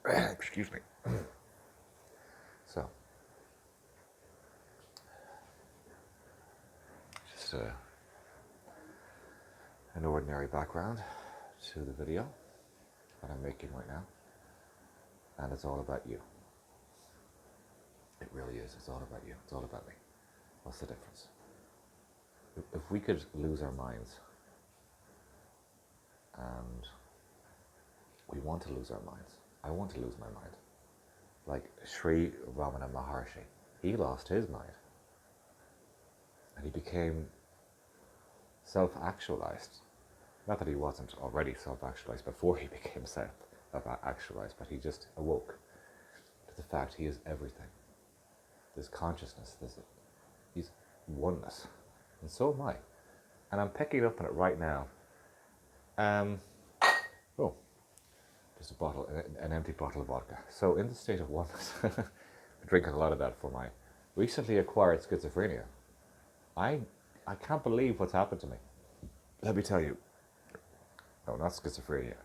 Excuse me. So, just an ordinary background to the video that I'm making right now, and it's all about you. It really is. It's all about you. It's all about me. What's the difference? If we could lose our minds, and we want to lose our minds, I want to lose my mind. Like Sri Ramana Maharshi, he lost his mind, and he became self-actualized. Not that he wasn't already self-actualized before he became self-actualized, but he just awoke to the fact he is everything. There's consciousness, he's oneness, and so am I. And I'm picking up on it right now. Oh, just a bottle, an empty bottle of vodka. So in the state of oneness, I'm drinking a lot of that for my recently acquired schizophrenia. I can't believe what's happened to me. Let me tell you. No, not schizophrenia.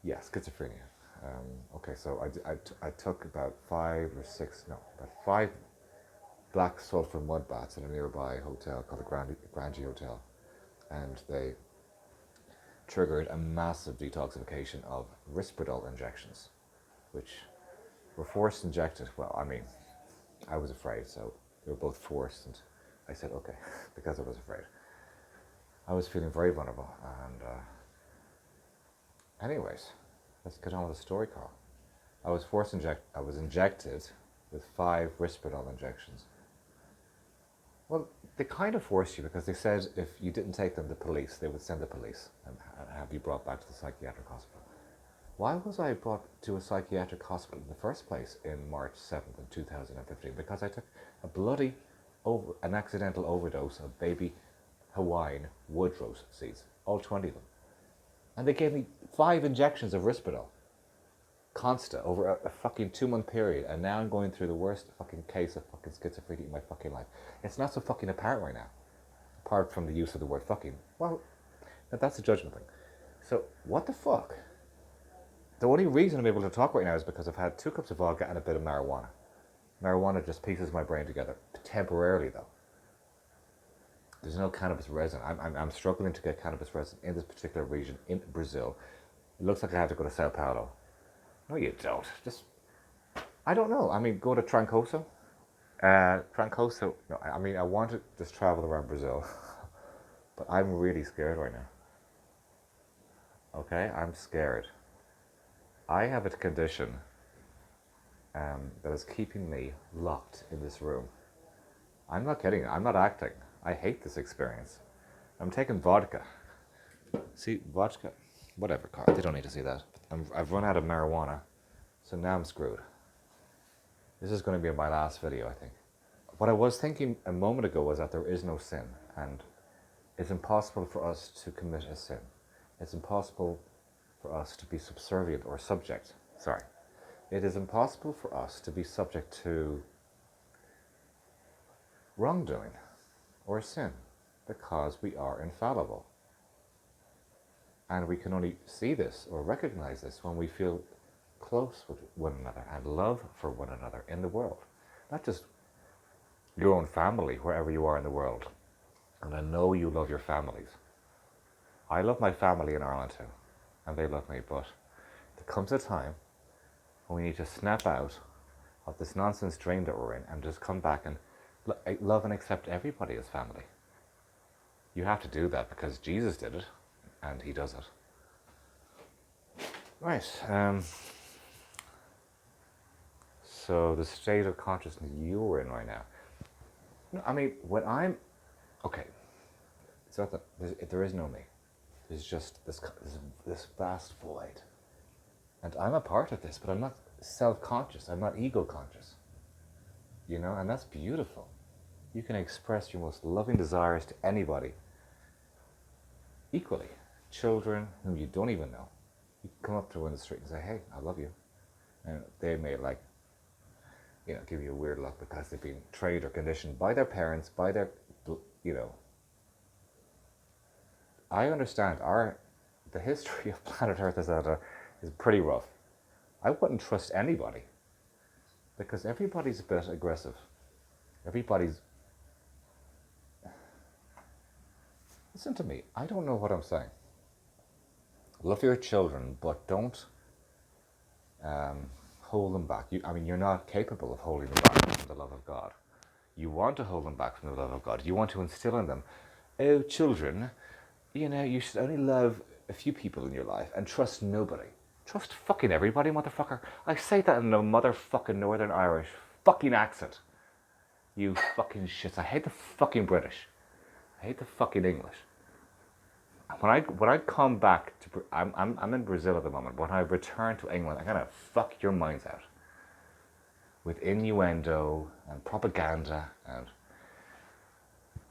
Yeah, schizophrenia. Okay, so I took about 5 black sulfur mud baths in a nearby hotel called the Grangie Hotel, and they triggered a massive detoxification of Risperdal injections, which were forced injected. Well, I mean, I was afraid, so they were both forced, and I said okay, because I was afraid. I was feeling very vulnerable, and anyways, let's get on with the story, Carl. I was injected with 5 Risperdal injections. Well, they kind of forced you because they said if you didn't take them, they would send the police and have you brought back to the psychiatric hospital. Why was I brought to a psychiatric hospital in the first place in March 7th of 2015? Because I took an accidental overdose of baby Hawaiian woodrose seeds, all 20 of them. And they gave me 5 injections of Risperdal, Consta, over a fucking 2-month period, and now I'm going through the worst fucking case of fucking schizophrenia in my fucking life. It's not so fucking apparent right now, apart from the use of the word fucking. Well, that's a judgment thing. So, what the fuck? The only reason I'm able to talk right now is because I've had 2 cups of vodka and a bit of marijuana. Marijuana just pieces my brain together, temporarily though. There's no cannabis resin. I'm struggling to get cannabis resin in this particular region in Brazil. It looks like I have to go to Sao Paulo. No, you don't. I don't know. I mean, go to Trancoso. Trancoso. No, I mean, I want to just travel around Brazil, but I'm really scared right now. Okay, I'm scared. I have a condition that is keeping me locked in this room. I'm not kidding. I'm not acting. I hate this experience. I'm taking vodka. See, vodka, whatever, Carl. They don't need to see that. I've run out of marijuana, so now I'm screwed. This is going to be my last video, I think. What I was thinking a moment ago was that there is no sin, and it's impossible for us to commit a sin. It's impossible for us to be subservient or subject. Sorry. It is impossible for us to be subject to wrongdoing or sin because we are infallible. And we can only see this or recognize this when we feel close with one another and love for one another in the world. Not just your own family, wherever you are in the world. And I know you love your families. I love my family in Ireland too, and they love me, but there comes a time when we need to snap out of this nonsense dream that we're in and just come back and love and accept everybody as family. You have to do that because Jesus did it, and he does it. Right. So the state of consciousness you're in right now. No, I mean, when I'm okay, it's not that there is no me. There's just this vast void, and I'm a part of this, but I'm not self-conscious. I'm not ego-conscious. You know, and that's beautiful. You can express your most loving desires to anybody equally. Children whom you don't even know. You can come up to them in the street and say, hey, I love you. And they may give you a weird look because they've been trained or conditioned by their parents, by their, I understand the history of planet Earth is pretty rough. I wouldn't trust anybody because everybody's a bit aggressive. Everybody's... Listen to me, I don't know what I'm saying. Love your children, but don't hold them back. You're not capable of holding them back from the love of God. You want to hold them back from the love of God. You want to instill in them, oh, children, you should only love a few people in your life and trust nobody. Trust fucking everybody, motherfucker. I say that in a motherfucking Northern Irish fucking accent. You fucking shits. I hate the fucking British. I hate the fucking English. When I come back to, I'm in Brazil at the moment. When I return to England, I'm gonna fuck your minds out with innuendo and propaganda, and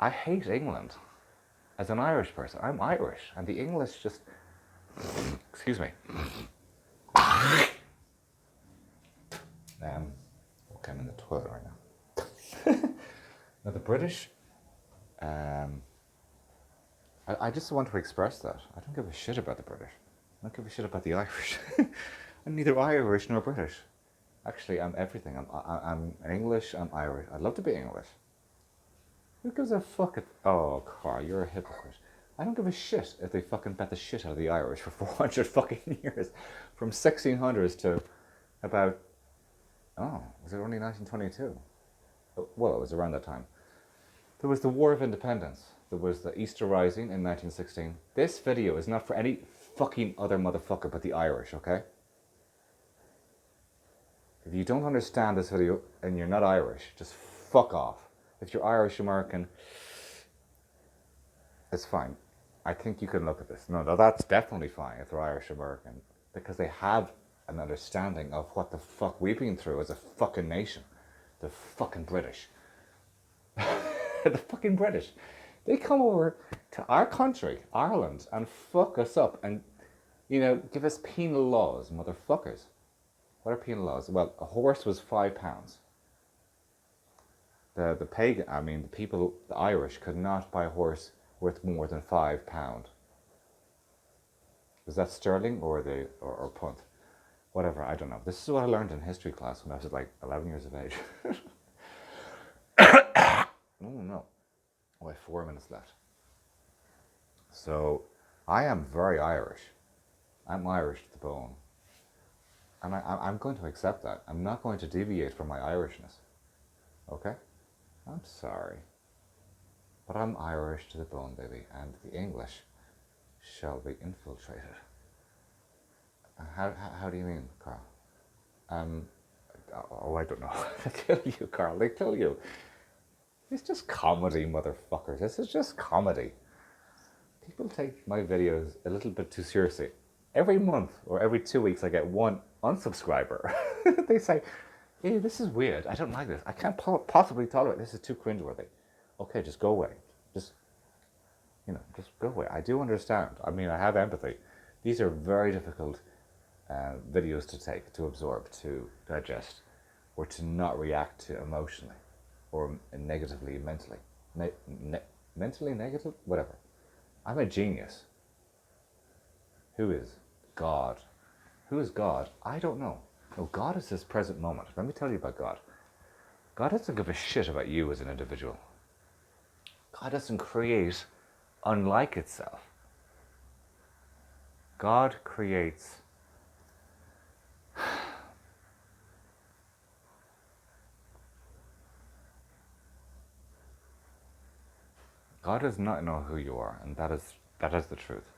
I hate England. As an Irish person, I'm Irish, and the English just, excuse me. Okay, I'm in the toilet right now. Now the British, I just want to express that. I don't give a shit about the British. I don't give a shit about the Irish. I'm neither Irish nor British. Actually, I'm everything. I'm English, I'm Irish. I'd love to be English. Who gives a fuck? Oh, Carl, you're a hypocrite. I don't give a shit if they fucking bet the shit out of the Irish for 400 fucking years. From 1600s to about, was it only 1922? Well, it was around that time. There was the War of Independence. There was the Easter Rising in 1916. This video is not for any fucking other motherfucker but the Irish, okay? If you don't understand this video and you're not Irish, just fuck off. If you're Irish American, it's fine. I think you can look at this. No, that's definitely fine if they're Irish American, because they have an understanding of what the fuck we've been through as a fucking nation. The fucking British. The fucking British. They come over to our country, Ireland, and fuck us up and, give us penal laws, motherfuckers. What are penal laws? Well, a horse was £5. The people, the Irish, could not buy a horse worth more than £5. Was that sterling or punt? Whatever, I don't know. This is what I learned in history class when I was like 11 years of age. Oh no. Oh, I have 4 minutes left. So, I am very Irish. I'm Irish to the bone. And I'm going to accept that. I'm not going to deviate from my Irishness. Okay? I'm sorry. But I'm Irish to the bone, baby, and the English shall be infiltrated. How do you mean, Carl? I don't know. They kill you, Carl. They kill you. It's just comedy, motherfuckers. This is just comedy. People take my videos a little bit too seriously. Every month or every 2 weeks, I get one unsubscriber. They say, hey, this is weird. I don't like this. I can't possibly tolerate this. Is too cringeworthy. Okay, just go away. Just go away. I do understand. I have empathy. These are very difficult videos to take, to absorb, to digest, or to not react to emotionally, or negatively, mentally. Mentally negative? Whatever. I'm a genius. Who is God? Who is God? I don't know. No, God is this present moment. Let me tell you about God. God doesn't give a shit about you as an individual. God doesn't create unlike itself. God creates God does not know who you are, and that is the truth.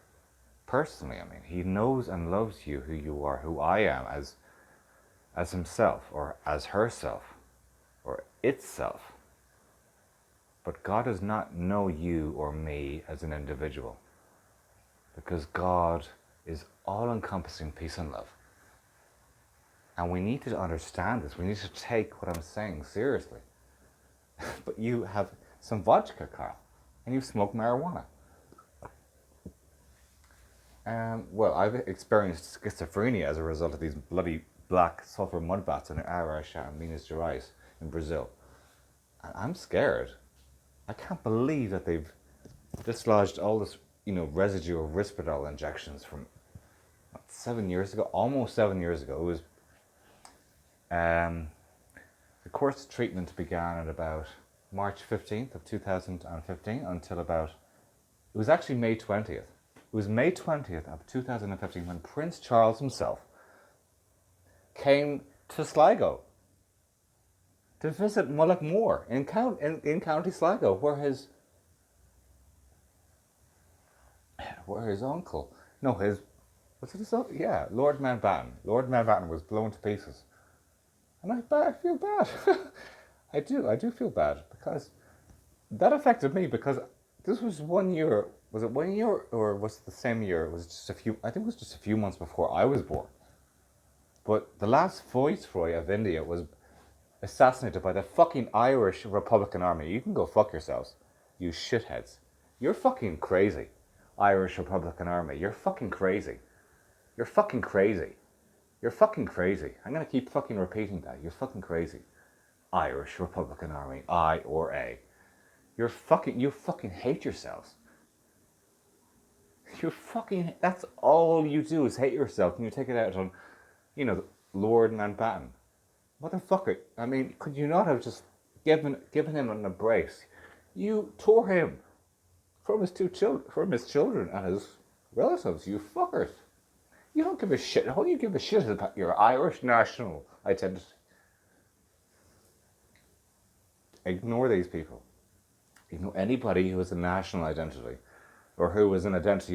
Personally, He knows and loves you who you are, who I am as himself, or as herself, or itself. But God does not know you or me as an individual, because God is all-encompassing peace and love. And we need to understand this. We need to take what I'm saying seriously. But you have some vodka, Carl, and you smoke marijuana. Well, I've experienced schizophrenia as a result of these bloody black sulfur mud baths in Araxá and Minas Gerais in Brazil. And I'm scared. I can't believe that they've dislodged all this, residue of Risperdal injections from 7 years ago, almost 7 years ago. It was the course of treatment began at about March 15th of 2015 until about, it was actually May 20th. It was May 20th of 2015 when Prince Charles himself came to Sligo to visit Mullaghmore in County Sligo, where his uncle, no, was it his uncle? Yeah, Lord Mountbatten. Lord Mountbatten was blown to pieces. And I feel bad. I do feel bad because that affected me, because this was 1 year. Was it 1 year or was it the same year? It was just a few, I think it was just a few months before I was born. But the last Viceroy of India was assassinated by the fucking Irish Republican Army. You can go fuck yourselves, you shitheads. You're fucking crazy. Irish Republican Army. You're fucking crazy. You're fucking crazy. You're fucking crazy. I'm gonna keep fucking repeating that. You're fucking crazy. Irish Republican Army. I or A. You fucking hate yourselves. That's all you do is hate yourself, and you take it out on, Lord Mountbatten. Motherfucker, I mean, could you not have just given him an embrace? You tore him from his children and his relatives, you fuckers. You don't give a shit. All you give a shit is about your Irish national identity. Ignore these people. Ignore anybody who has a national identity or who has an identity